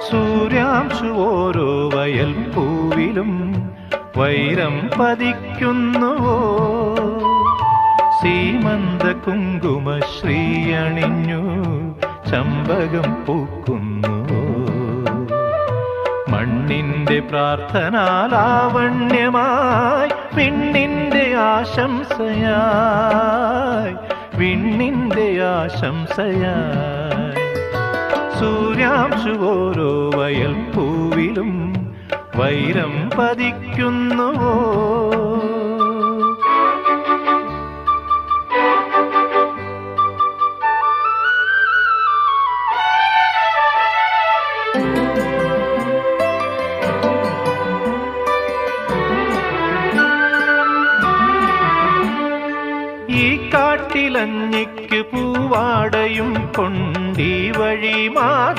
സൂര്യാംശു ഓരോ വയൽ പൂവിലും വൈരം പതിക്കുന്നുവോ? സീമന്ത കുങ്കുമ ശ്രീയണിഞ്ഞു ചമ്പകം പൂക്കുന്നുവോ? മണ്ണിന്റെ പ്രാർത്ഥനാലാവണ്യമായി വിണ്ണിന്റെ ആശംസയായി, വിണ്ണിന്റെ ആശംസയായി. സൂര്യാംശു ഓരോ വയൽ പൂവിലും വൈരം പതിക്കുന്നുവോ? ഈ കാട്ടിലഞ്ഞിക്ക് പൂവാടയും കൊണ്ടീ വഴി മാധ